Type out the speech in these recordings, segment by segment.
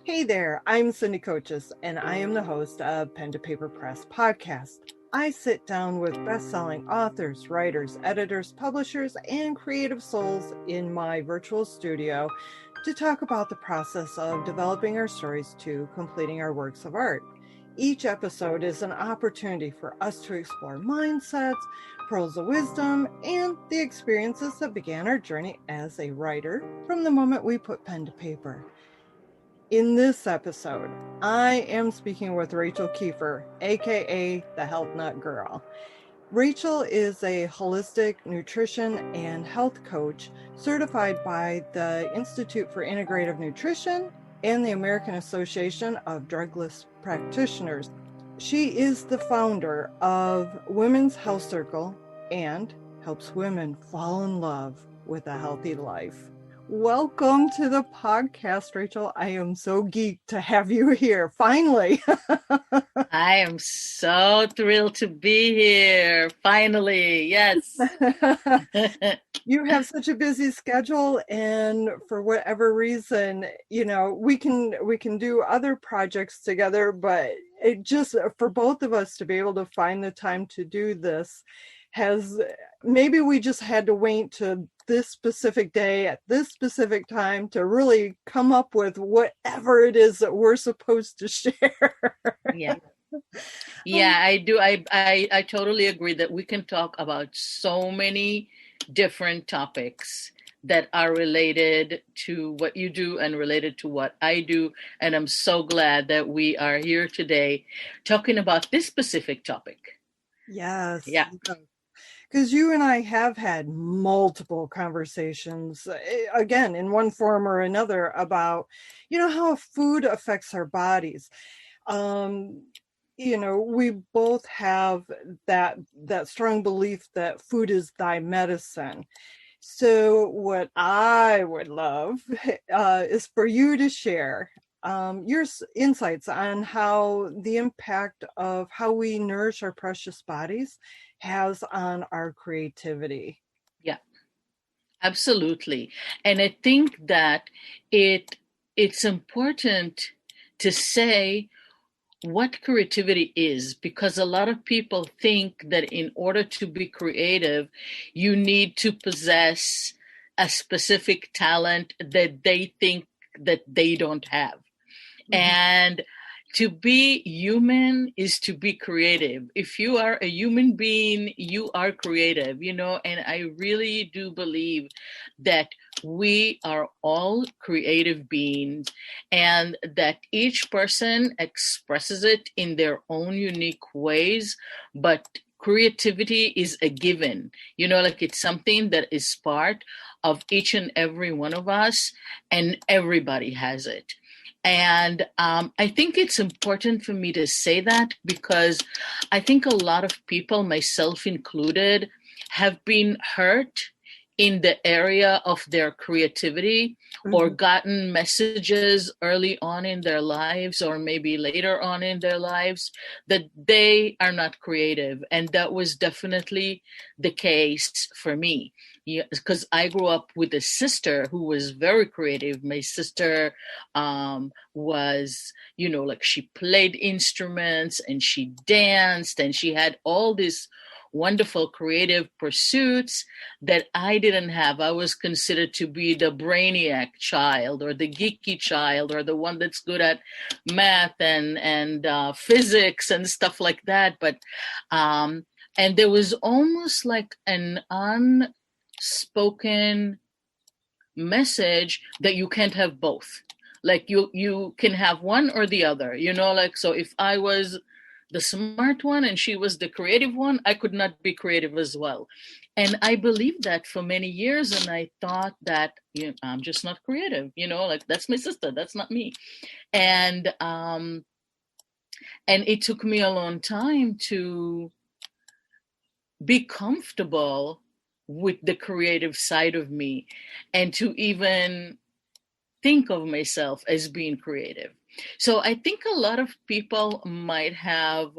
Hey there, I'm Cindy Kochis, and I am the host of Pen to Paper Press podcast. I sit down with best-selling authors, writers, editors, publishers, and creative souls in my virtual studio to talk about the process of developing our stories to completing our works of art. Each episode is an opportunity for us to explore mindsets, pearls of wisdom, and the experiences that began our journey as a writer from the moment we put pen to paper. In this episode, I am speaking with Rachel Kieffer, aka the Health Nut Girl. Rachel is a holistic nutrition and health coach certified by the Institute for Integrative Nutrition and the American Association of Drugless Practitioners. She is the founder of Women's Health Circle and helps women fall in love with a healthy life. Welcome to the podcast, Rachel. I am so geeked to have you here, finally. I am so thrilled to be here. Finally, yes. You have such a busy schedule, and for whatever reason, we can do other projects together, but it just, for both of us to be able to find the time to do this has, maybe we just had to wait to this specific day at this specific time to really come up with whatever it is that we're supposed to share. Yeah. Yeah, I do. I totally agree that we can talk about so many different topics that are related to what you do and related to what I do. And I'm so glad that we are here today talking about this specific topic. Yes. Yeah. Because you and I have had multiple conversations, again, in one form or another, about, how food affects our bodies. Um, we both have that strong belief that food is thy medicine. So what I would love is for you to share your insights on how the impact of how we nourish our precious bodies has on our creativity. Yeah, absolutely. And I think that it's important to say what creativity is, because a lot of people think that in order to be creative, you need to possess a specific talent that they think that they don't have. Mhm. And to be human is to be creative. If you are a human being, you are creative, and I really do believe that we are all creative beings and that each person expresses it in their own unique ways, but creativity is a given, like it's something that is part of each and every one of us, and everybody has it. And I think it's important for me to say that because I think a lot of people, myself included, have been hurt in the area of their creativity or Mhm. gotten messages early on in their lives or maybe later on in their lives that they are not creative. And that was definitely the case for me. Yeah, because I grew up with a sister who was very creative. My sister was, like she played instruments and she danced and she had all these wonderful creative pursuits that I didn't have. I was considered to be the brainiac child or the geeky child or the one that's good at math and physics and stuff like that. But and there was almost like an unspoken message that you can't have both. Like you can have one or the other, like, so if I was the smart one and she was the creative one, I could not be creative as well. And I believed that for many years, and I thought that, I'm just not creative, like that's my sister, that's not me. And it took me a long time to be comfortable with the creative side of me and to even think of myself as being creative. So I think a lot of people might have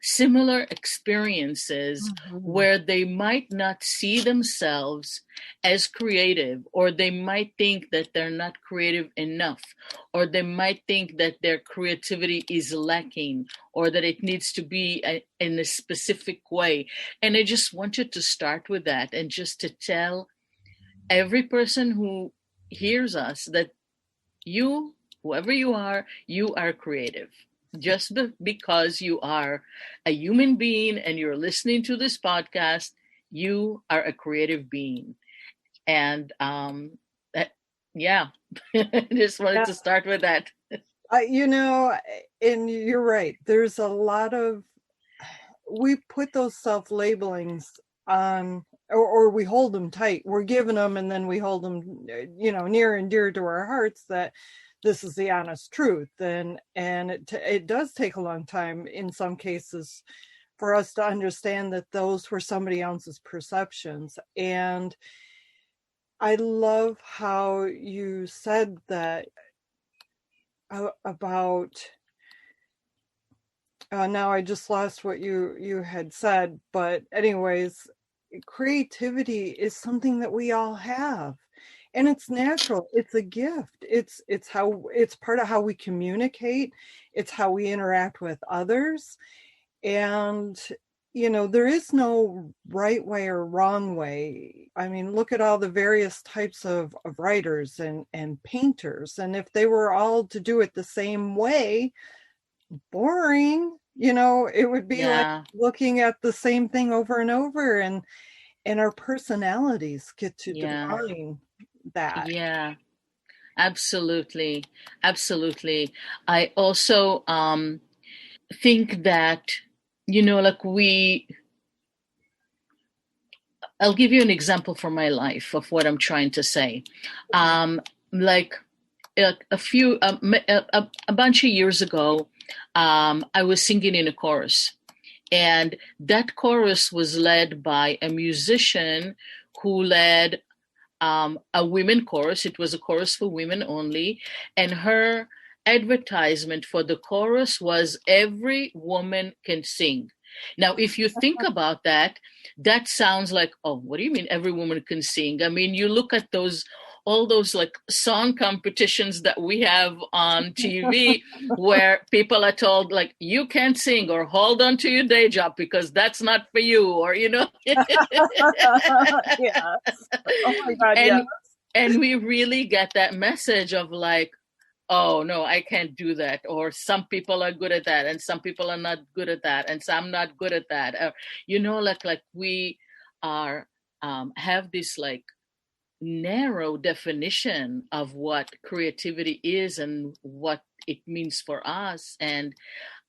similar experiences Mhm. where they might not see themselves as creative, or they might think that they're not creative enough, or they might think that their creativity is lacking, or that it needs to be in a specific way. And I just wanted to start with that, and just to tell every person who hears us that you, whoever you are creative. Just because you are a human being and you're listening to this podcast, you are a creative being. And that, yeah, just wanted Yeah, to start with that. you know, and you're right. There's a lot of, we put those self-labelings on, or we hold them tight. We're giving them, and then we hold them, near and dear to our hearts, that this is the honest truth. And it does take a long time in some cases for us to understand that those were somebody else's perceptions. And I love how you said that about, now I just lost what you had said, but anyways, creativity is something that we all have, and it's natural. It's a gift. It's part of how we communicate. It's how we interact with others. And there is no right way or wrong way. I mean, look at all the various types of writers and painters, and if they were all to do it the same way, boring. It would be like Yeah, looking at the same thing over and over, and our personalities get to yeah, define that. yeah, absolutely. Absolutely. I also think that, like I'll give you an example from my life of what I'm trying to say. Like a bunch of years ago, I was singing in a chorus, and that chorus was led by a musician who led a women chorus. It was a chorus for women only, and her advertisement for the chorus was "Every woman can sing." Now, if you think about that, that sounds like, oh, what do you mean every woman can sing? I mean, you look at all those like song competitions that we have on TV where people are told like you can't sing, or hold on to your day job because that's not for you, or Yeah. Oh my God, yeah. and we really get that message of like, oh no, I can't do that, or some people are good at that and some people are not good at that, and some not good at that, like we are have this like narrow definition of what creativity is and what it means for us, and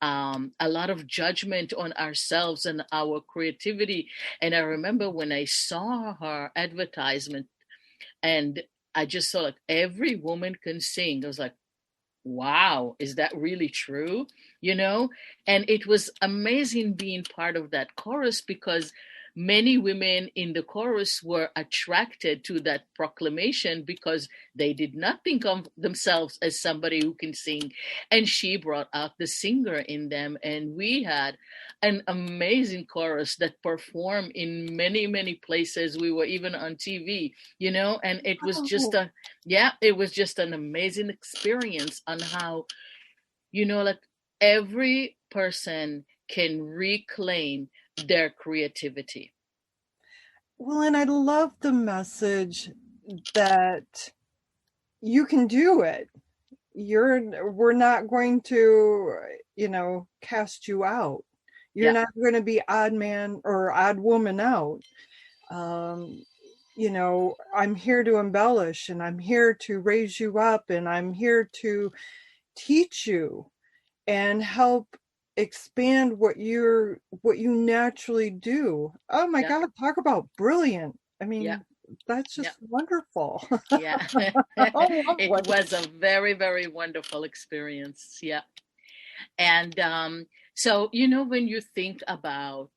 a lot of judgment on ourselves and our creativity. And I remember when I saw her advertisement, and I just saw like every woman can sing. I was like, wow, is that really true? And it was amazing being part of that chorus, because many women in the chorus were attracted to that proclamation because they did not think of themselves as somebody who can sing. And she brought out the singer in them, and we had an amazing chorus that performed in many, many places. We were even on TV, and it was just Oh, it was just an amazing experience on how, like every person can reclaim their creativity. well, and I love the message that you can do it. We're not going to, cast you out. You're Yeah, not going to be odd man or odd woman out. um, I'm here to embellish, and I'm here to raise you up, and I'm here to teach you and help expand what you naturally do. Oh my yeah, God, talk about brilliant. I yeah, mean, that's yeah, just wonderful. yeah. Oh, It lovely. was a very, very wonderful experience. Yeah. And so, when you think about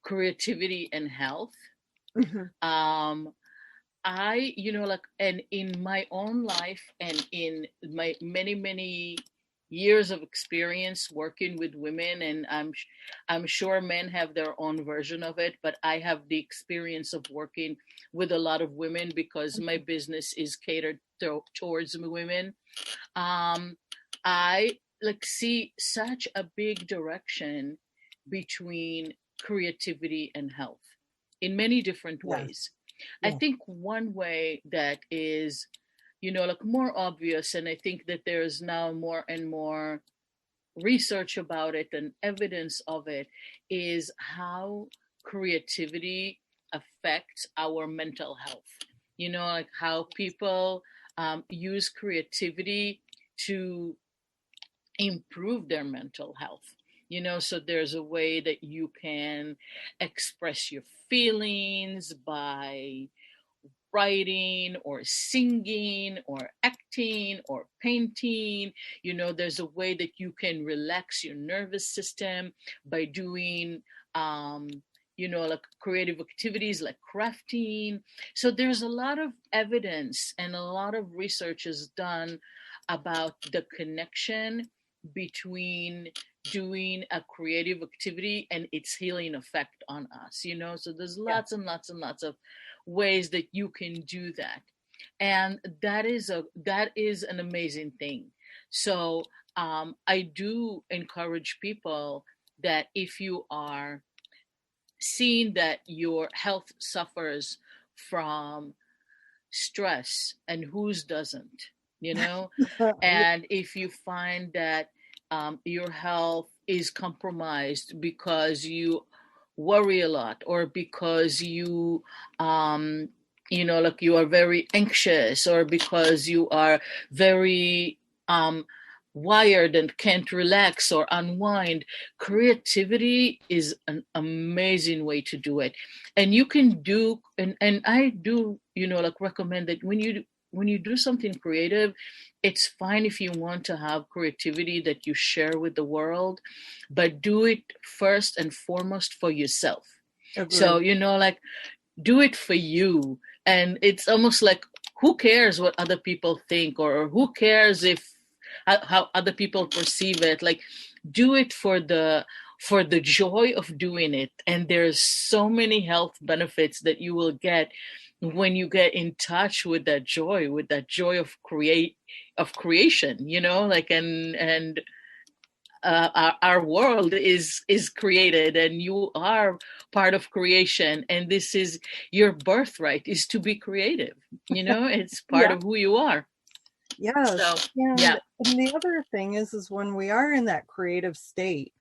creativity and health, Mhm. um, like, and in my own life and in my many, many years of experience working with women, and I'm sure men have their own version of it, but I have the experience of working with a lot of women because my business is catered towards women. I like see such a big direction between creativity and health in many different Yes. ways. I Yeah. think one way that is, like more obvious, and I think that there's now more and more research about it and evidence of it, is how creativity affects our mental health. Like how people use creativity to improve their mental health. So there's a way that you can express your feelings by writing or singing or acting or painting. There's a way that you can relax your nervous system by doing like creative activities like crafting. So there's a lot of evidence and a lot of research is done about the connection between doing a creative activity and its healing effect on us. So there's Yeah. lots and lots and lots of ways that you can do that, and that is an amazing thing. So I do encourage people that if you are seeing that your health suffers from stress, and whose doesn't, Yeah. and if you find that your health is compromised because you worry a lot, or because like you are very anxious, or because you are very wired and can't relax or unwind, creativity is an amazing way to do it. And you can do, and I do, like recommend that when you do something creative, it's fine if you want to have creativity that you share with the world, but do it first and foremost for yourself. So, Agreed. like do it for you. And it's almost like, who cares what other people think, or who cares if how other people perceive it? Like, do it for the joy of doing it. And there's so many health benefits that you will get when you get in touch with that joy, of creation, like, and our world is created, and you are part of creation, and this is your birthright, is to be creative. It's part Yeah. of who you are. Yes. So And yeah. the other thing is when we are in that creative state,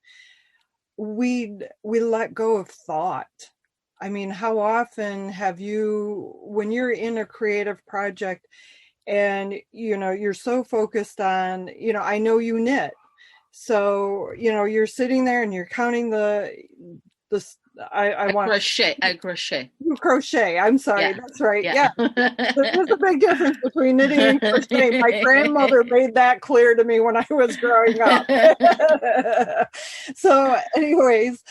we let go of thought. I mean, how often have you, when you're in a creative project and you're so focused on, I know you knit. So, you're sitting there and you're counting the I want I crochet. you crochet. I'm sorry. Yeah. That's right. Yeah. Yeah. There's a big difference between knitting and crochet. My grandmother made that clear to me when I was growing up. So, anyways,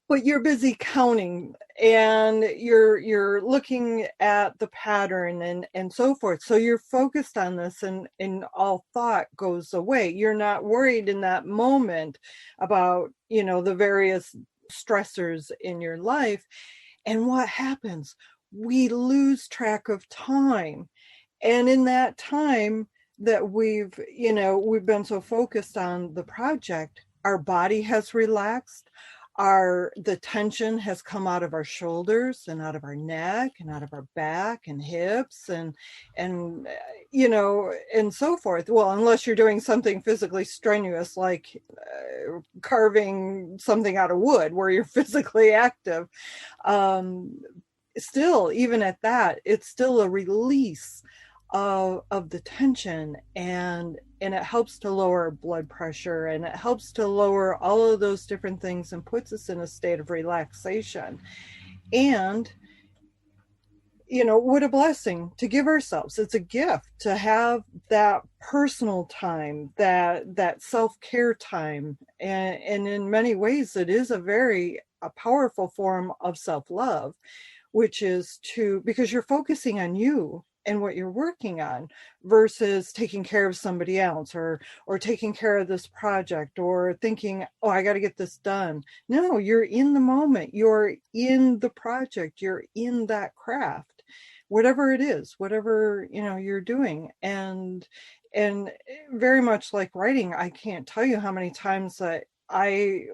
but you're busy counting and you're looking at the pattern and so forth. So you're focused on this, and all thought goes away. You're not worried in that moment about, the various stressors in your life. And what happens? We lose track of time. And in that time that we've been so focused on the project, our body has relaxed. The tension has come out of our shoulders and out of our neck and out of our back and hips and and so forth. Well, unless you're doing something physically strenuous like carving something out of wood where you're physically active. Still, even at that, it's still a release of the tension, and it helps to lower blood pressure, and it helps to lower all of those different things and puts us in a state of relaxation. And what a blessing to give ourselves. It's a gift to have that personal time, that self-care time, and in many ways it is a powerful form of self-love, which is because you're focusing on you. and what you're working on versus taking care of somebody else or taking care of this project or thinking, oh, I got to get this done. No, you're in the moment, you're in the project, you're in that craft, whatever it is, whatever, you know, you're doing. And very much like writing, I can't tell you how many times that I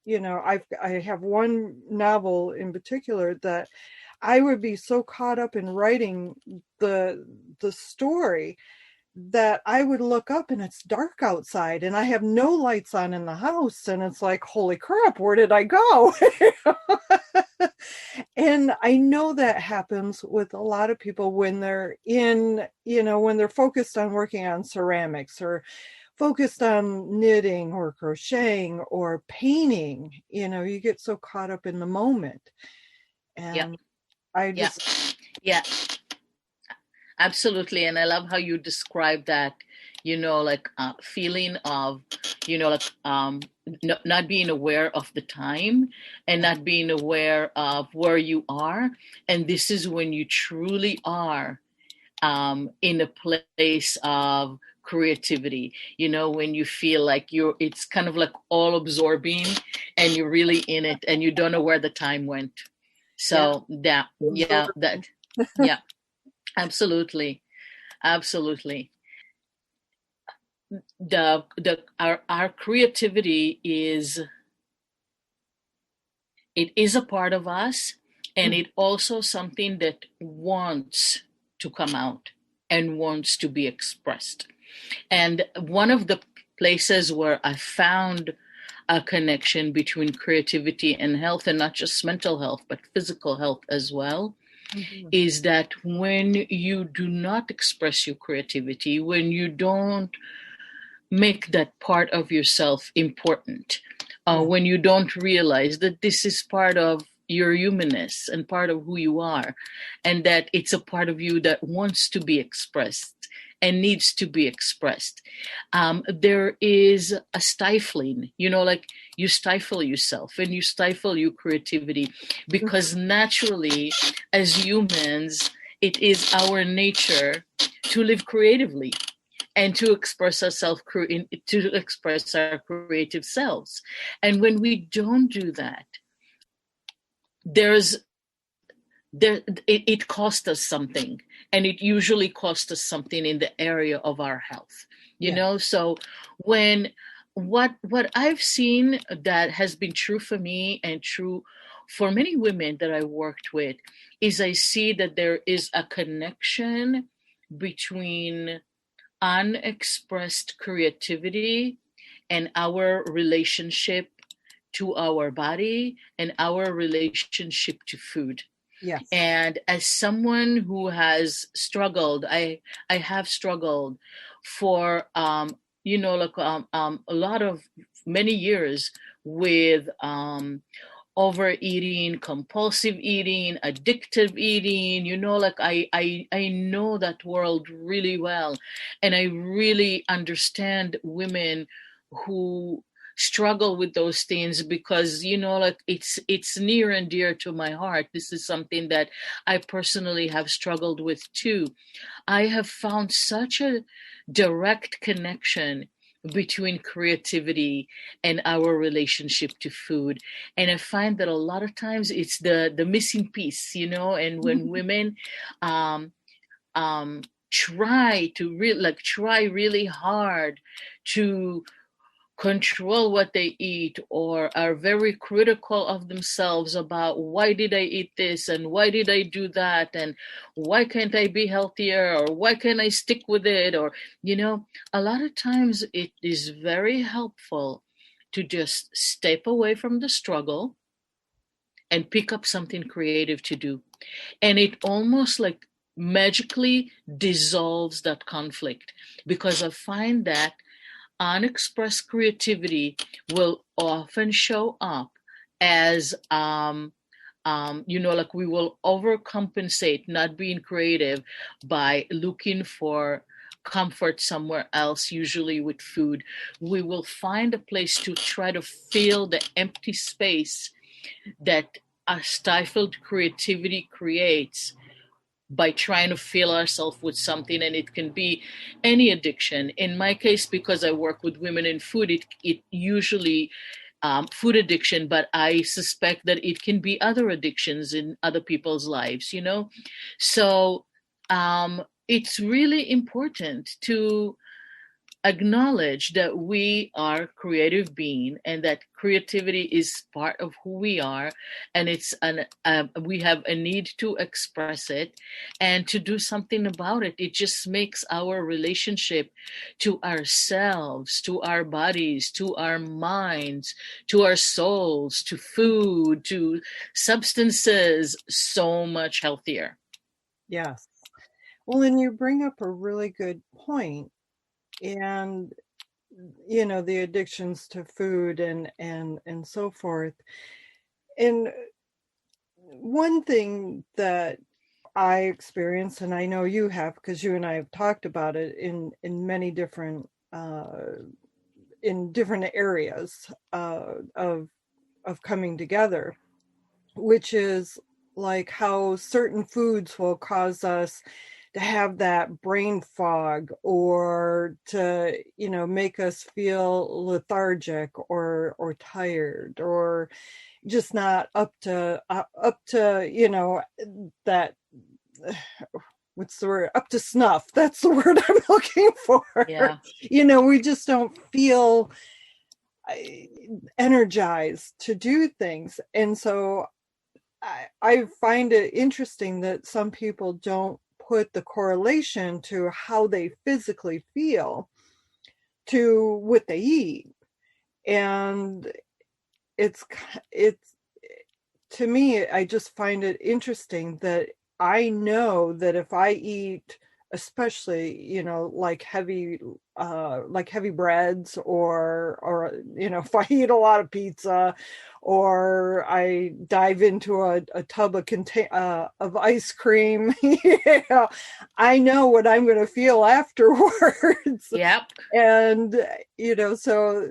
have one novel in particular that I would be so caught up in writing the story that I would look up and it's dark outside and I have no lights on in the house, and it's like, holy crap, where did I go? And I know that happens with a lot of people when they're in, you know, when they're focused on working on ceramics or focused on knitting or crocheting or painting. You know, you get so caught up in the moment. And I just, yeah, absolutely. And I love how you describe that, you know, like feeling of, you know, like not being aware of the time and not being aware of where you are. And this is when you truly are in a place of creativity, you know, when you feel like it's kind of like all absorbing and you're really in it and you don't know where the time went. So yeah, absolutely. Absolutely. Our creativity is a part of us, and it also something that wants to come out and wants to be expressed. And one of the places where I found a connection between creativity and health, and not just mental health, but physical health as well, is that when you do not express your creativity, when you don't make that part of yourself important, when you don't realize that this is part of your humanness and part of who you are, and that it's a part of you that wants to be expressed and needs to be expressed, there is a stifling, you know, like you stifle yourself and you stifle your creativity, because naturally, as humans, it is our nature to live creatively and to express ourselves, to express our creative selves. And when we don't do that, it costs us something, and it usually costs us something in the area of our health, you know. So when what I've seen that has been true for me and true for many women that I worked with is I see that there is a connection between unexpressed creativity and our relationship to our body and our relationship to food. yes. And as someone who has struggled, I have struggled for you know, like a lot of many years with overeating, compulsive eating, addictive eating, you know, like I know that world really well. And I really understand women who struggle with those things, because, you know, like it's near and dear to my heart. This is something that I personally have struggled with too. I have found such a direct connection between creativity and our relationship to food, and I find that a lot of times it's the missing piece, you know. And when women try really hard to control what they eat, or are very critical of themselves about why did I eat this and why did I do that and why can't I be healthier or why can't I stick with it, or, you know, a lot of times it is very helpful to just step away from the struggle and pick up something creative to do. And it almost like magically dissolves that conflict, because I find that unexpressed creativity will often show up as you know, like we will overcompensate not being creative by looking for comfort somewhere else, usually with food. We will find a place to try to fill the empty space that a stifled creativity creates by trying to fill ourselves with something, and it can be any addiction. In my case, because I work with women in food, it usually food addiction, but I suspect that it can be other addictions in other people's lives, you know? So it's really important to acknowledge that we are creative being and that creativity is part of who we are, and it's we have a need to express it and to do something about it. It just makes our relationship to ourselves, to our bodies, to our minds, to our souls, to food, to substances so much healthier. Yes. Well, and you bring up a really good point. And the addictions to food and so forth. And one thing that I experience, and I know you have, because you and I have talked about it in many different in different areas of coming together, which is like how certain foods will cause us to have that brain fog, or to make us feel lethargic or tired, or just not up to that what's the word, up to snuff. That's the word I'm looking for. Yeah. We just don't feel energized to do things. And so I find it interesting that some people don't put the correlation to how they physically feel to what they eat. And it's to me, I just find it interesting that I know that if I eat, especially like heavy breads, or if I eat a lot of pizza, or I dive into a tub of ice cream, I know what I'm going to feel afterwards. Yep. And so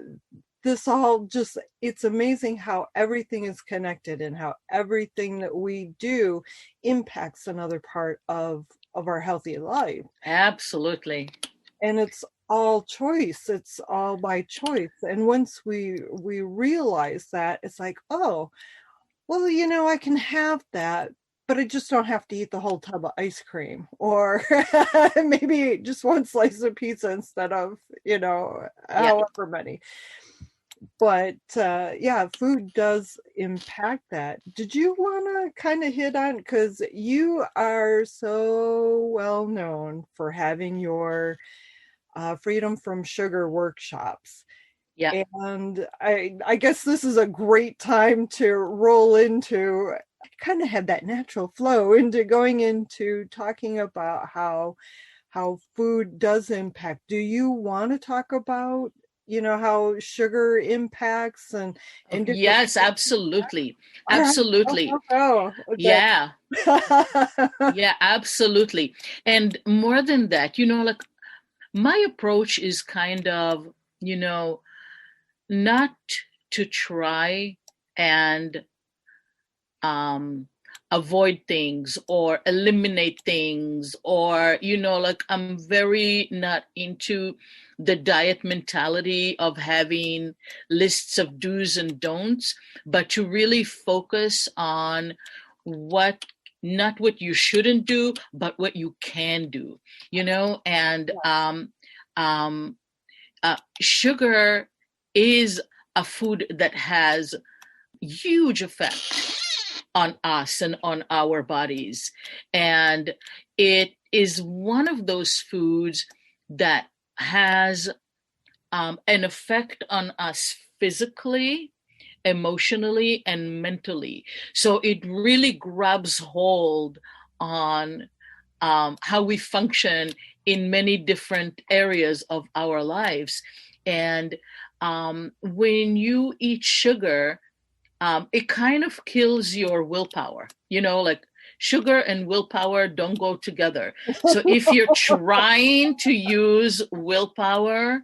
this all just, it's amazing how everything is connected, and how everything that we do impacts another part of our healthy life. Absolutely. And it's all choice. It's all by choice. And once we realize that, it's like, oh, well, I can have that, but I just don't have to eat the whole tub of ice cream, or maybe just one slice of pizza instead of, however many. But yeah, food does impact that. Did you want to kind of hit on, because you are so well known for having your freedom from sugar workshops. Yeah. And I guess this is a great time to roll into, I kind of had that natural flow into going into talking about how food does impact. Do you want to talk about how sugar impacts and Yes, absolutely. Absolutely. Okay. Yeah. Yeah, absolutely. And more than that, like my approach is kind of, not to try and avoid things or eliminate things, or like I'm very not into the diet mentality of having lists of do's and don'ts, but to really focus on not what you shouldn't do, but what you can do, and sugar is a food that has huge effect on us and on our bodies. And it is one of those foods that has an effect on us physically, emotionally, and mentally. So it really grabs hold on how we function in many different areas of our lives. And when you eat sugar, it kind of kills your willpower, like sugar and willpower don't go together. So if you're trying to use willpower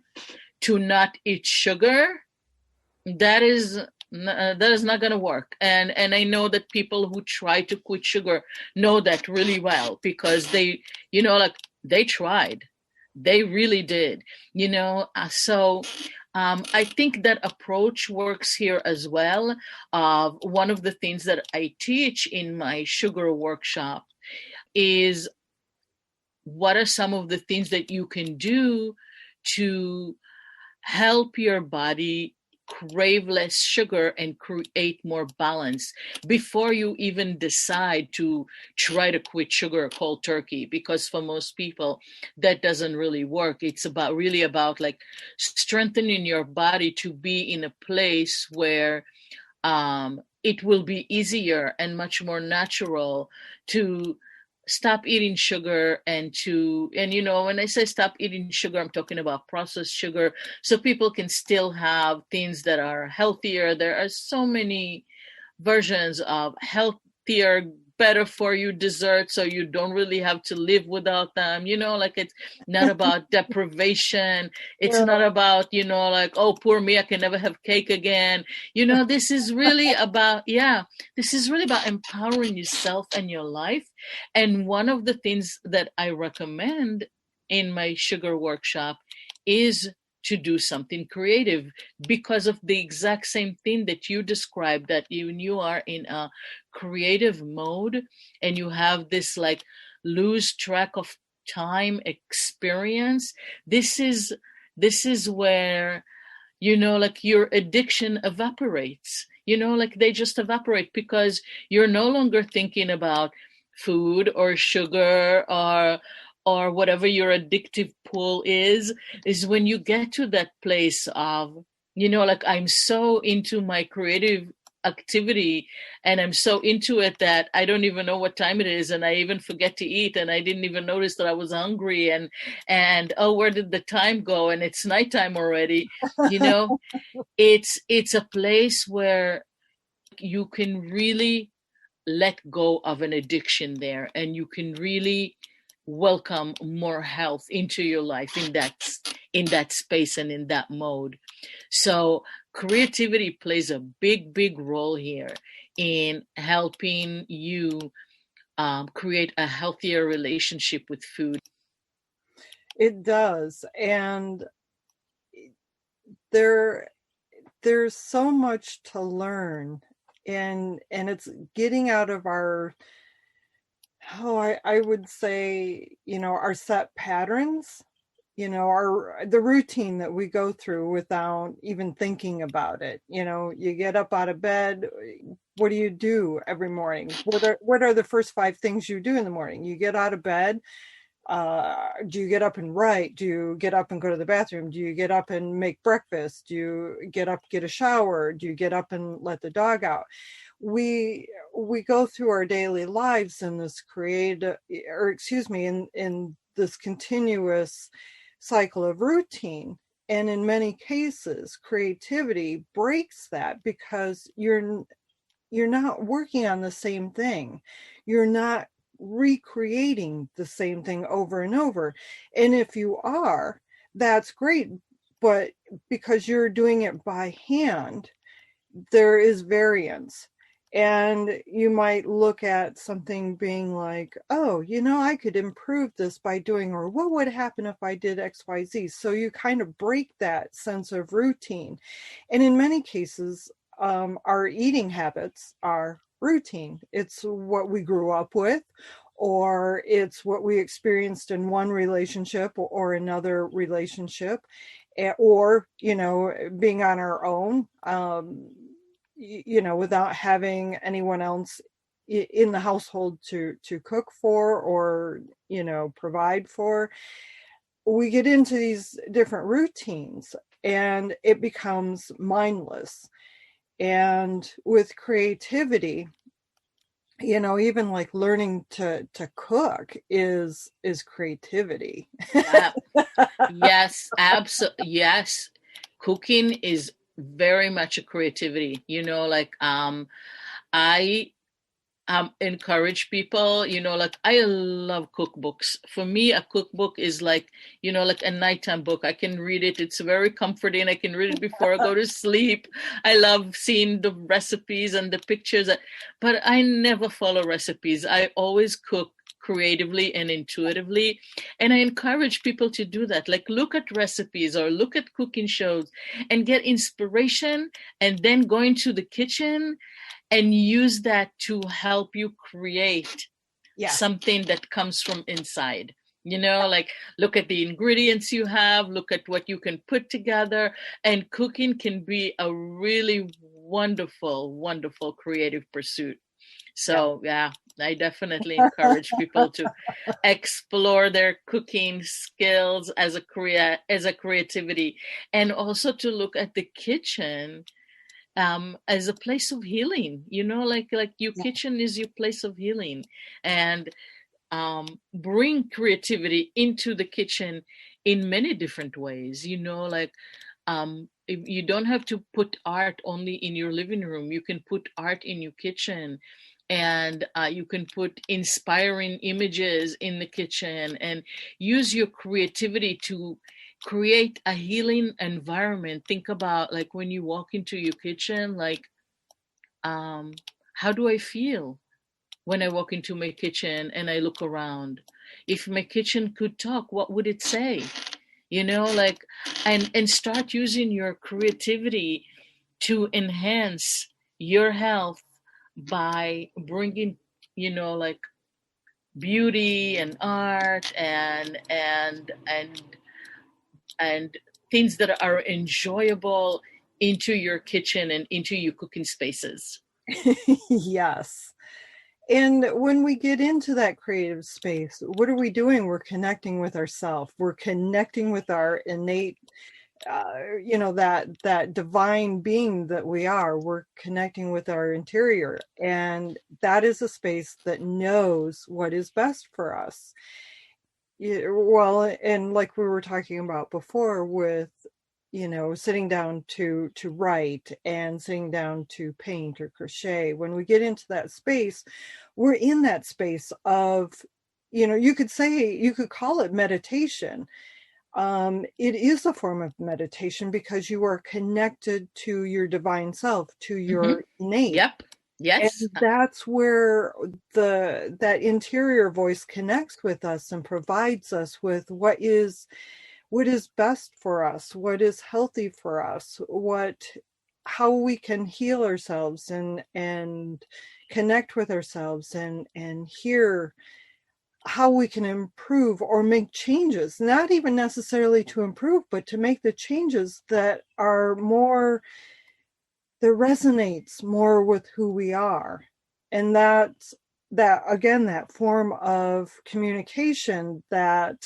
to not eat sugar, that is that is not going to work. And I know that people who try to quit sugar know that really well, because they, like, they tried. They really did, so I think that approach works here as well. One of the things that I teach in my sugar workshop is, what are some of the things that you can do to help your body crave less sugar and create more balance before you even decide to try to quit sugar cold turkey? Because for most people that doesn't really work. It's really about like strengthening your body to be in a place where it will be easier and much more natural to stop eating sugar, and when I say stop eating sugar, I'm talking about processed sugar, so people can still have things that are healthier. There are so many versions of healthier, better for you desserts, so you don't really have to live without them. Like, it's not about deprivation. It's not about, like, oh, poor me, I can never have cake again. This is really about, this is really about empowering yourself and your life. And one of the things that I recommend in my sugar workshop is to do something creative, because of the exact same thing that you described, that when you are in a creative mode and you have this like lose track of time experience, this is where like your addiction evaporates. Like they just evaporate, because you're no longer thinking about food or sugar or whatever your addictive pull is when you get to that place of, like, I'm so into my creative activity and I'm so into it that I don't even know what time it is, and I even forget to eat, and I didn't even notice that I was hungry, and oh, where did the time go, and it's nighttime already. It's a place where you can really let go of an addiction there, and you can really welcome more health into your life in that space and in that mode. So creativity plays a big role here in helping you create a healthier relationship with food. It does. And there's so much to learn, and it's getting out of our, I would say, our set patterns, the routine that we go through without even thinking about it. You get up out of bed. What do you do every morning? What are the first 5 things you do in the morning? You get out of bed. Do you get up and write? Do you get up and go to the bathroom? Do you get up and make breakfast? Do you get up, get a shower? Do you get up and let the dog out? We go through our daily lives in this in this continuous cycle of routine. And in many cases, creativity breaks that, because you're not working on the same thing. You're not recreating the same thing over and over. And if you are, that's great. But because you're doing it by hand, there is variance. And you might look at something being like, oh, I could improve this by doing, or what would happen if I did XYZ? So you kind of break that sense of routine. And in many cases, our eating habits are routine. It's what we grew up with, or it's what we experienced in one relationship or another relationship, or, being on our own, without having anyone else in the household to cook for, or, provide for. We get into these different routines and it becomes mindless. And with creativity, even like learning to cook is creativity. Yeah. Yes, absolutely. Yes. Cooking is very much a creativity. Like I encourage people, like I love cookbooks. For me, a cookbook is like, like a nighttime book. I can read it. It's very comforting. I can read it before I go to sleep. I love seeing the recipes and the pictures, but I never follow recipes. I always cook creatively and intuitively. And I encourage people to do that. Like look at recipes or look at cooking shows and get inspiration, and then go into the kitchen and use that to help you create something that comes from inside. Like look at the ingredients you have, look at what you can put together, and cooking can be a really wonderful, wonderful creative pursuit. So yeah, I definitely encourage people to explore their cooking skills as a creativity, and also to look at the kitchen as a place of healing. Like your kitchen is your place of healing, and bring creativity into the kitchen in many different ways. Like you don't have to put art only in your living room. You can put art in your kitchen, and you can put inspiring images in the kitchen, and use your creativity to create a healing environment. Think about like when you walk into your kitchen, like how do I feel when I walk into my kitchen and I look around? If my kitchen could talk, what would it say? Like, and start using your creativity to enhance your health by bringing, like beauty and art and things that are enjoyable into your kitchen and into your cooking spaces. Yes. And when we get into that creative space, what are we doing? We're connecting with ourselves. We're connecting with our innate, that divine being that we are. We're connecting with our interior. And that is a space that knows what is best for us. Well, and like we were talking about before with, sitting down to write and sitting down to paint or crochet, when we get into that space, we're in that space of, you could call it meditation. It is a form of meditation because you are connected to your divine self, to your innate. Yep. Yes. And that's where that interior voice connects with us and provides us with what is best for us, what is healthy for us, how we can heal ourselves and connect with ourselves and hear how we can improve or make changes, not even necessarily to improve, but to make the changes that are more, that resonates more with who we are. And that again, that form of communication, that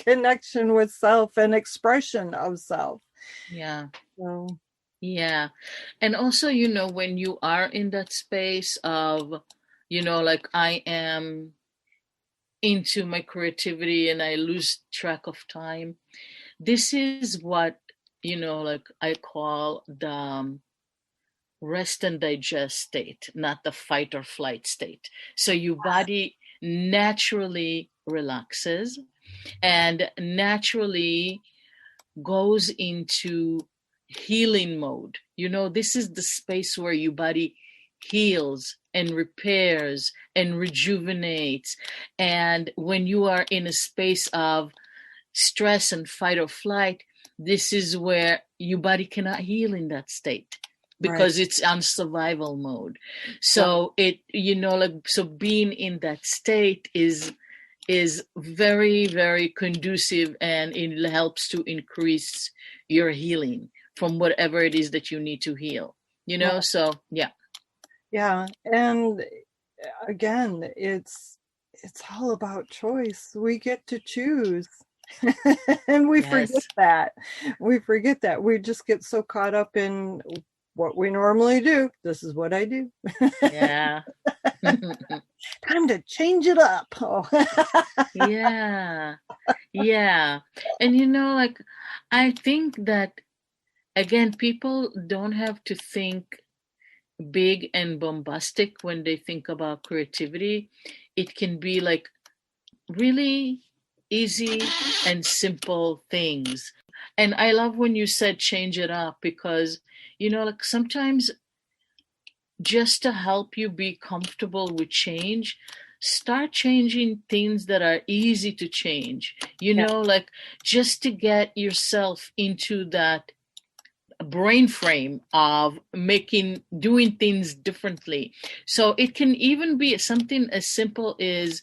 connection with self and expression of self. Yeah. So, yeah. And also, when you are in that space of, like I am into my creativity and I lose track of time, this is what, like I call the rest and digest state, not the fight or flight state. So your body naturally relaxes and naturally goes into healing mode. This is the space where your body heals and repairs and rejuvenates. And when you are in a space of stress and fight or flight, this is where your body cannot heal in that state because it's on survival mode. So so being in that state is very, very conducive, and it helps to increase your healing from whatever it is that you need to heal, so yeah. Yeah. And again, it's all about choice. We get to choose. And we forget that. We just get so caught up in what we normally do. This is what I do. Yeah. Time to change it up. Oh. Yeah. And like I think that again, people don't have to think big and bombastic when they think about creativity. It can be like really easy and simple things. And I love when you said change it up, because, like sometimes just to help you be comfortable with change, start changing things that are easy to change, Yeah. like just to get yourself into that brain frame of doing things differently. So it can even be something as simple as,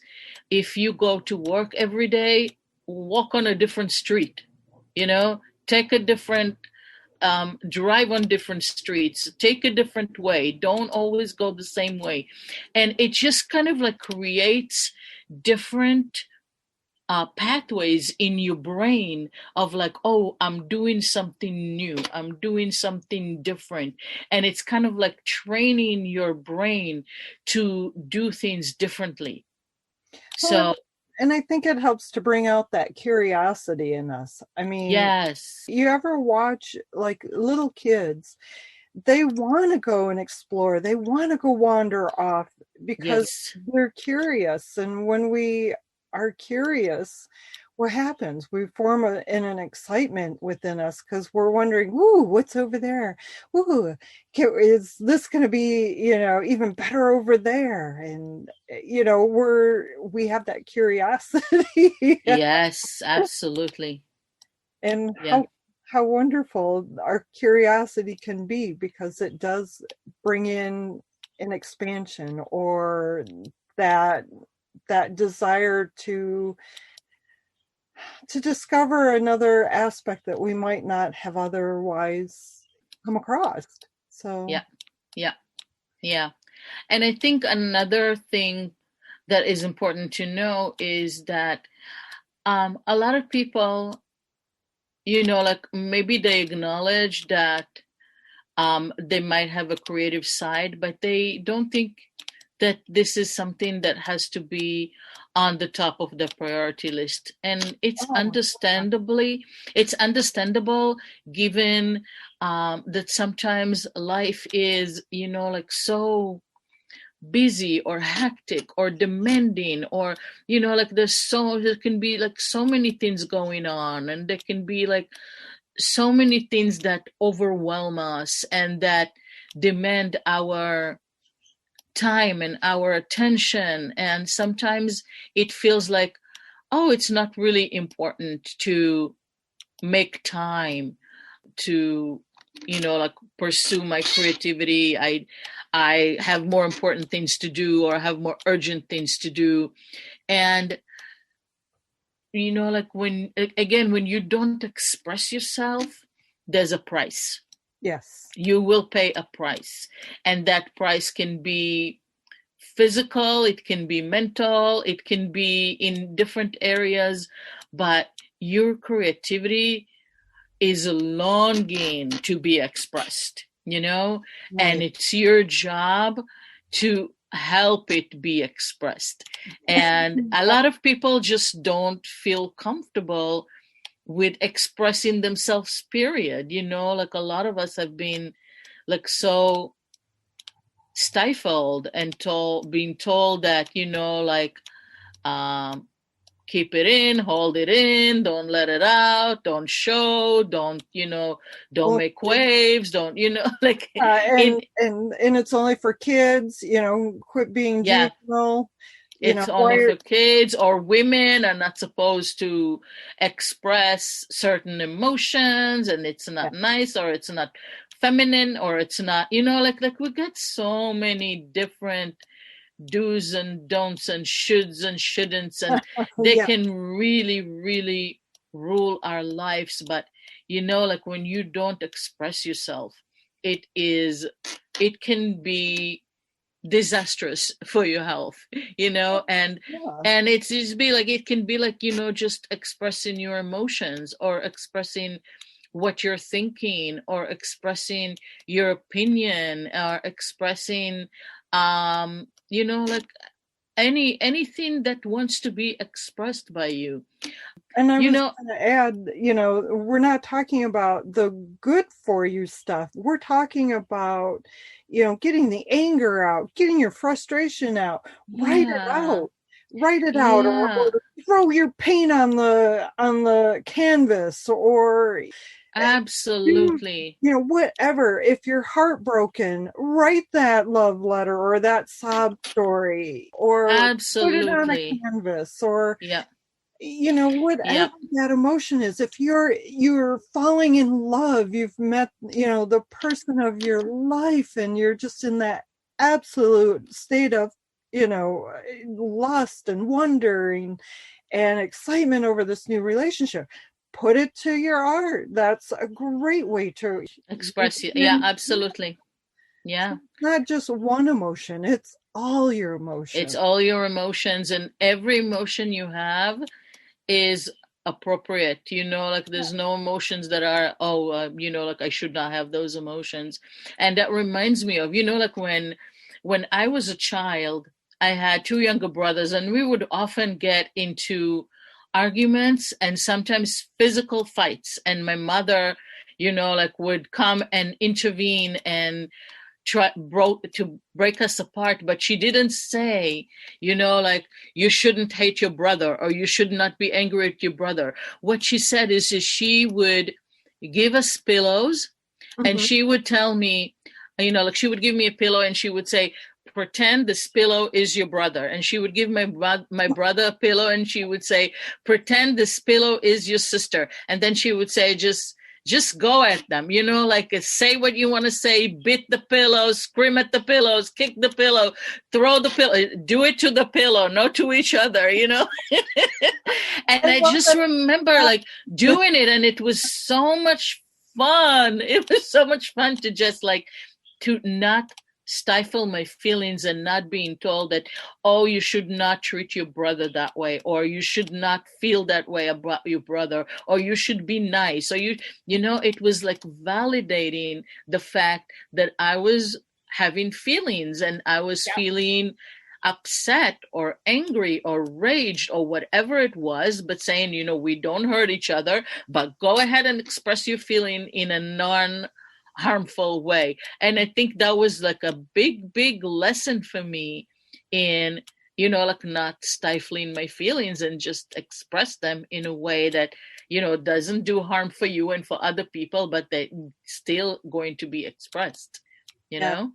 if you go to work every day, walk on a different street, take a different drive on different streets, take a different way, don't always go the same way. And it just kind of like creates different pathways in your brain of like, oh, I'm doing something new, I'm doing something different. And it's kind of like training your brain to do things differently. Well, So, and I think it helps to bring out that curiosity in us. I mean, yes, you ever watch like little kids? They want to go and explore. They want to go wander off because yes, they're curious. And when we are curious, what happens? We form an excitement within us because we're wondering, "Ooh, what's over there? Ooh, is this going to be, even better over there?" And we have that curiosity, yes, absolutely. and Yeah. how wonderful our curiosity can be, because it does bring in an expansion, or that desire to discover another aspect that we might not have otherwise come across. So Yeah. Yeah. Yeah. And I think another thing that is important to know is that a lot of people, like maybe they acknowledge that they might have a creative side, but they don't think that this is something that has to be on the top of the priority list. And oh it's understandable, given that sometimes life is, like so busy or hectic or demanding, or like there can be like so many things going on, and there can be like so many things that overwhelm us and that demand our time and our attention. And sometimes it feels like, oh, it's not really important to make time to like pursue my creativity. I have more important things to do, or have more urgent things to do. And like when you don't express yourself, there's a price. yes. You will pay a price, and that price can be physical, it can be mental, it can be in different areas. But your creativity is longing to be expressed, and Right. it's your job to help it be expressed. And a lot of people just don't feel comfortable with expressing themselves, period. Like a lot of us have been like so stifled and being told that, like, um keep it in, hold it in, don't let it out, don't show, don't Well, make waves, don't, like in and it's only for kids, quit being yeah, juvenile, it's only why for kids, or women are not supposed to express certain emotions, and it's yeah. not nice, or it's not feminine, or it's not, like we get so many different do's and don'ts and shoulds and shouldn'ts, and they Yeah. can really, really rule our lives. But like when you don't express yourself, it can be disastrous for your health, and Yeah. it's just be like, it can be like, just expressing your emotions, or expressing what you're thinking, or expressing your opinion, or expressing like anything that wants to be expressed by you. And I You was know, going to add, we're not talking about the good for you stuff. We're talking about, getting the anger out, getting your frustration out, yeah, write it out, yeah, or throw your paint on the canvas, or do, absolutely, whatever. If you're heartbroken, write that love letter or that sob story, or put it on a absolutely. canvas, or Yeah, whatever yeah, that emotion is. If you're falling in love, you've met the person of your life, and you're just in that absolute state of lust and wondering and excitement over this new relationship, put it to your art. That's a great way to express it. Yeah, experience. absolutely. Yeah. It's not just one emotion, it's all your It's emotions. all your emotions, and every emotion you have is appropriate. Like there's no emotions that are, like I should not have those emotions. And that reminds me of, like when I was a child, I had two younger brothers, and we would often get into arguments and sometimes physical fights. And my mother, like would come and intervene and broke to break us apart, but she didn't say, like you shouldn't hate your brother or you should not be angry at your brother. What she said is she would give us pillows, and Mhm. she would tell me, like she would give me a pillow and she would say, pretend this pillow is your brother. And she would give my brother a pillow and she would say, pretend this pillow is your sister. And then she would say, just go at them, like say what you want to say, beat the pillow, scream at the pillows, kick the pillow, throw the pillow, do it to the pillow, not to each other. And I I love just remember like that. doing it, and it was so much fun. It was so much fun to just like to not stifle my feelings and not being told that, oh, you should not treat your brother that way, or you should not feel that way about your brother, or you should be nice, or it was like validating the fact that I was having feelings, and I was Yeah. feeling upset or angry or raged or whatever it was, but saying, we don't hurt each other, but go ahead and express your feeling in a non harmful way. And I think that was like a big, big lesson for me in, like not stifling my feelings and just express them in a way that, doesn't do harm for you and for other people, but they still going to be expressed, you Yeah. know?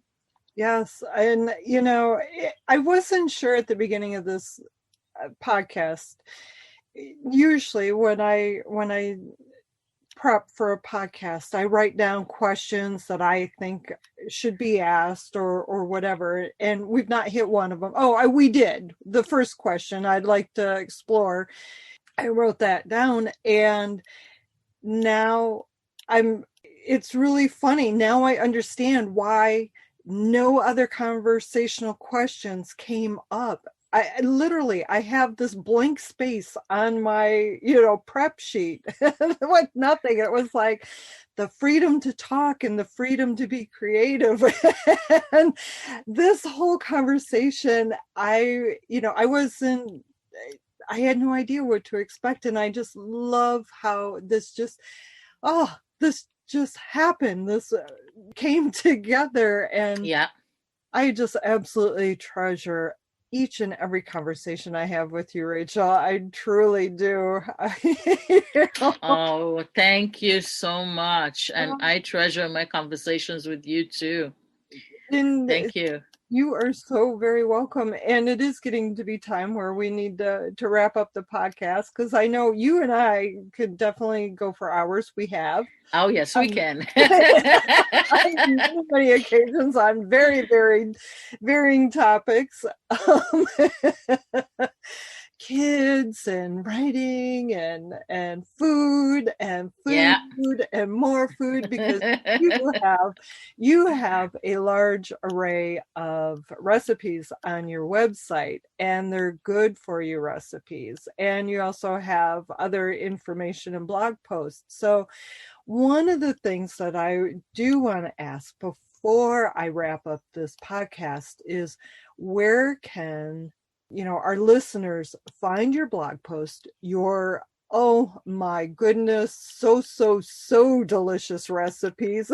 Yes. And, I wasn't sure at the beginning of this podcast. Usually when I prep for a podcast, I write down questions that I think should be asked, or whatever. And we've not hit one of them. Oh, we did. The first question I'd like to explore. I wrote that down, and now it's really funny. Now I understand why no other conversational questions came up. I have this blank space on my, prep sheet. Like nothing. It was like the freedom to talk and the freedom to be creative. And this whole conversation, I wasn't, I had no idea what to expect. And I just love how this just happened. This came together, and Yeah. I just absolutely treasure each and every conversation I have with you, Rachel. I truly do. You know? Oh, thank you so much. And I treasure my conversations with you too. And Thank you. you are so very welcome. And it is getting to be time where we need to wrap up the podcast, because I know you and I could definitely go for hours. We have. Oh, yes, we Um, can. on many, many occasions on very, very varying topics. Um, Kids and writing and food and Yeah. food and more food, because you have a large array of recipes on your website, and they're good for you recipes, and you also have other information and blog posts. So one of the things that I do want to ask before I wrap up this podcast is, where can our listeners find your blog post, your Oh my goodness, so delicious recipes.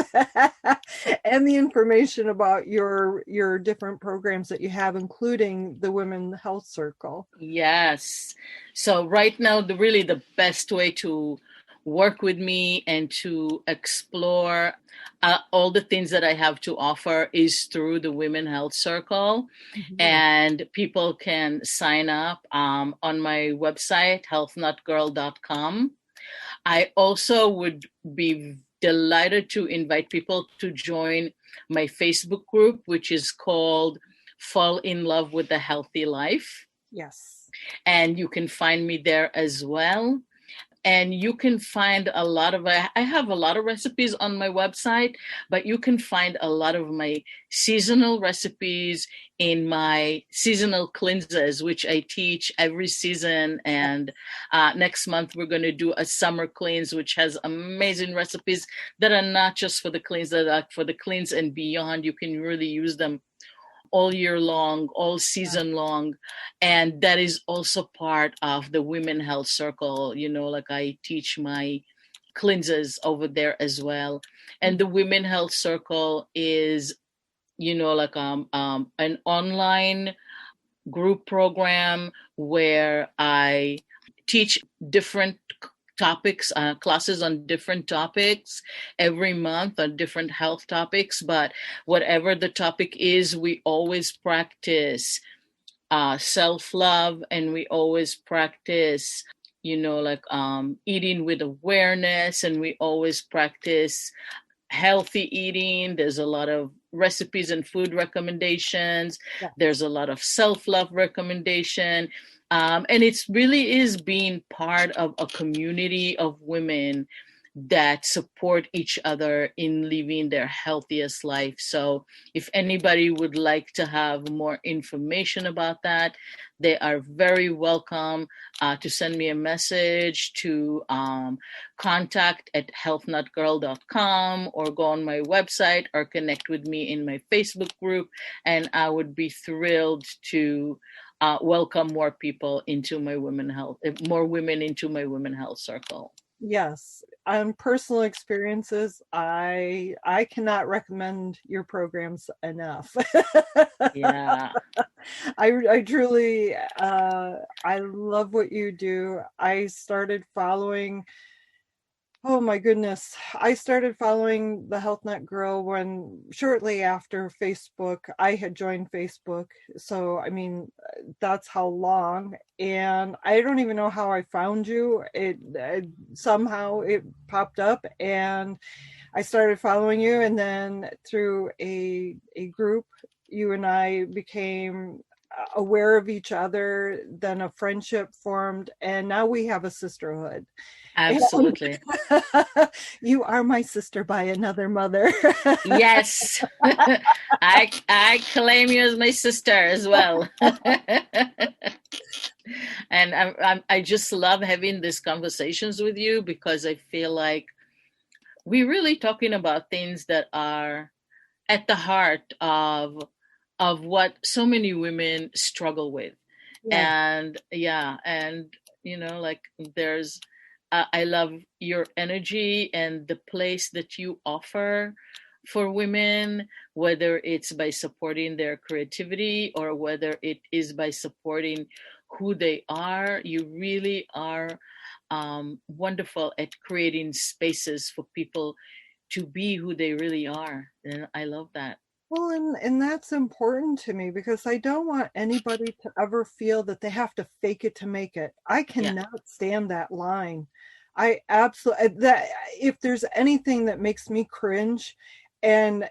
And the information about your different programs that you have, including the Women Health Circle. Yes. So right now, really the best way to work with me and to explore all the things that I have to offer is through the Women Health Circle. Mhm. And people can sign up on my website, healthnutgirl.com. I also would be delighted to invite people to join my Facebook group, which is called Fall in Love with a Healthy Life. Yes. And you can find me there as well. And you can find a lot of, I have a lot of recipes on my website, but you can find a lot of my seasonal recipes in my seasonal cleanses, which I teach every season. And next month, we're going to do a summer cleanse, which has amazing recipes that are not just for the cleanse, that are for the cleanse and beyond. You can really use them all year long, all season long. And that is also part of the Women Health Circle. Like I teach my cleanses over there as well. And the Women Health Circle is, like an online group program where I teach different topics, classes on different topics every month on different health topics. But whatever the topic is, we always practice self-love, and we always practice, like eating with awareness, and we always practice healthy eating. There's a lot of recipes and food recommendations. Yeah. There's a lot of self-love recommendation. And it really is being part of a community of women that support each other in living their healthiest life. So if anybody would like to have more information about that, they are very welcome to send me a message to contact at healthnutgirl.com, or go on my website, or connect with me in my Facebook group. And I would be thrilled to welcome more people into my more women into my Women Health Circle. Yes, on personal experiences, I cannot recommend your programs enough. Yeah. I truly I love what you do. I started following, oh my goodness, I started following the Health Nut Girl when shortly after Facebook. I had joined Facebook, so I mean that's how long. And I don't even know how I found you. It somehow it popped up, and I started following you, and then through a group, you and I became aware of each other. Then a friendship formed, and now we have a sisterhood. Absolutely. And you are my sister by another mother. Yes. I claim you as my sister as well. And I just love having these conversations with you, because I feel like we're really talking about things that are at the heart of what so many women struggle with. Yes. And like there's I love your energy and the place that you offer for women, whether it's by supporting their creativity or whether it is by supporting who they are. You really are wonderful at creating spaces for people to be who they really are. And I love that. Well, and that's important to me because I don't want anybody to ever feel that they have to fake it to make it. I Yeah. cannot stand that line. I absolutely that if there's anything that makes me cringe, and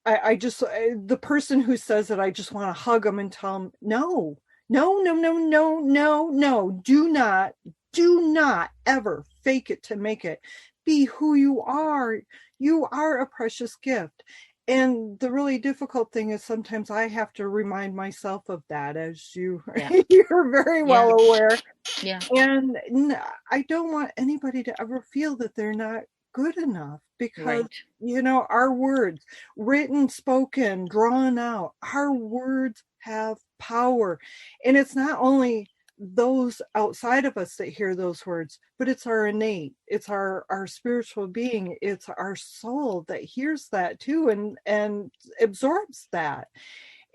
I just the person who says it, I just want to hug them and tell them, no, no, no, no, no, no, no, do not ever fake it to make it. Be who you are. You are a precious gift. And the really difficult thing is sometimes I have to remind myself of that, as Yeah. you're very well Yeah. aware. Yeah. And I don't want anybody to ever feel that they're not good enough, because Right. our words, written, spoken, drawn out, our words have power. And it's not only those outside of us that hear those words, but it's our innate, it's our spiritual being, it's our soul that hears that too, and absorbs that.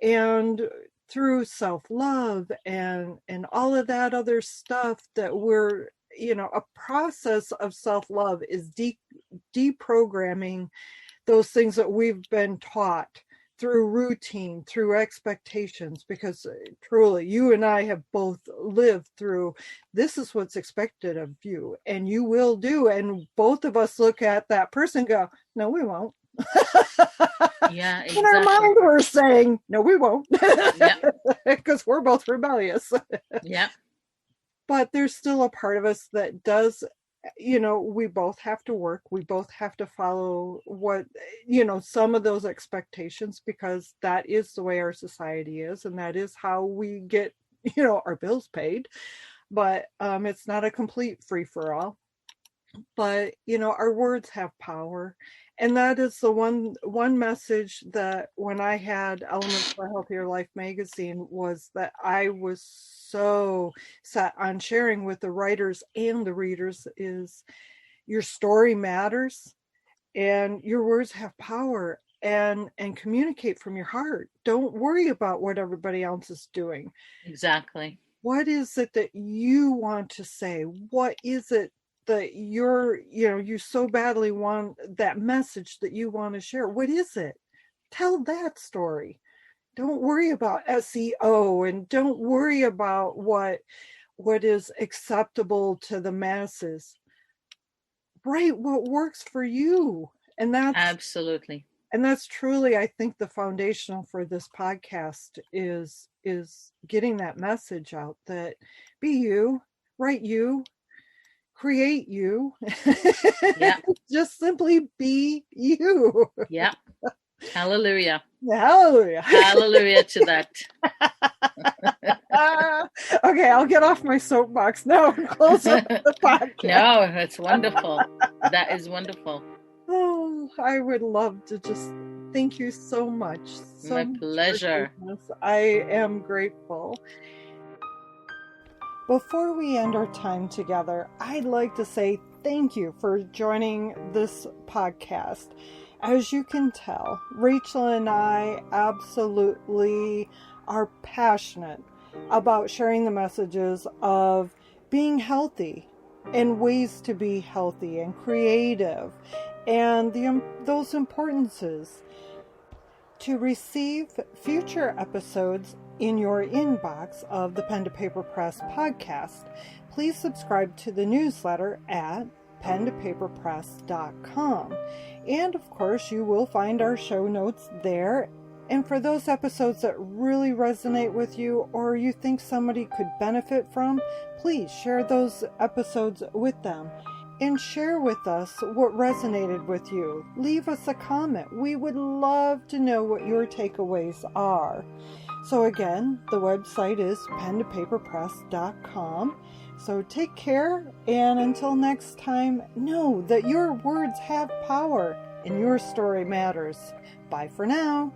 And through self-love and all of that other stuff that we're, a process of self-love is deprogramming those things that we've been taught through routine, through expectations, because truly you and I have both lived through, this is what's expected of you and you will do. And both of us look at that person and go, no, we won't. Yeah, exactly. In our mind, we're saying, no, we won't. Because we're both rebellious. Yeah. But there's still a part of us that does, we both have to work. We both have to follow what, some of those expectations, because that is the way our society is. And that is how we get, our bills paid. But it's not a complete free for all. But, our words have power. And that is the one message that when I had Elements for a Healthier Life magazine, was that I was so set on sharing with the writers and the readers, is your story matters and your words have power, and communicate from your heart. Don't worry about what everybody else is doing. Exactly. What is it that you want to say? What is it that you so badly want, that message that you want to share? What is it? Tell that story. Don't worry about SEO, and don't worry about what is acceptable to the masses. Write what works for you. And that's absolutely. And that's truly, I think, the foundational for this podcast is getting that message out, that be you, write you, create you. Yeah. Just simply be you. Yeah. Hallelujah. Hallelujah. Hallelujah to that. Okay, I'll get off my soapbox now and close up the podcast. No, it's wonderful. That is wonderful. Oh, I would love to just thank you so much. My pleasure. I am grateful. Before we end our time together, I'd like to say thank you for joining this podcast. As you can tell, Rachel and I absolutely are passionate about sharing the messages of being healthy and ways to be healthy and creative, and those importances. To receive future episodes in your inbox of the Pen to Paper Press podcast, please subscribe to the newsletter at pentopaperpress.com. And of course, you will find our show notes there. And for those episodes that really resonate with you, or you think somebody could benefit from, please share those episodes with them. And share with us what resonated with you. Leave us a comment. We would love to know what your takeaways are. So again, the website is pentopaperpress.com. So take care, and until next time, know that your words have power and your story matters. Bye for now.